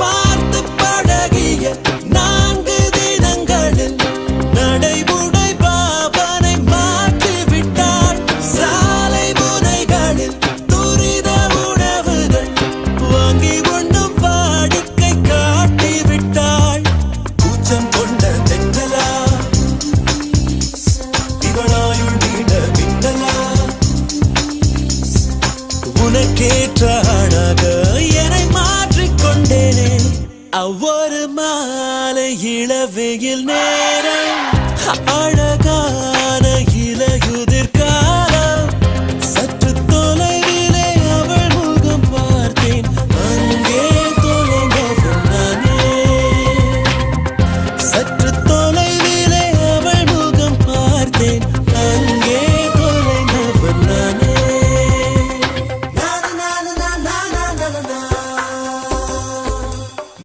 பார்த்து பழகிய 4 தினங்களில் நடைமுறை பாவனை மாற்றி விட்டாள். சாலை முனைகளில் துரித உணவுகள் வாங்கி கொண்டும் வாடிக்கை காட்டி விட்டாள். கூச்சம் கொண்ட தென்றலா இவனாயுள் நீட மின்னலா உனக்கேற்ற அழக என்னை மாற்றிக்கொண்டேனே. ஒவ்வொரு மாலை இளவெயில் நேரம் அழக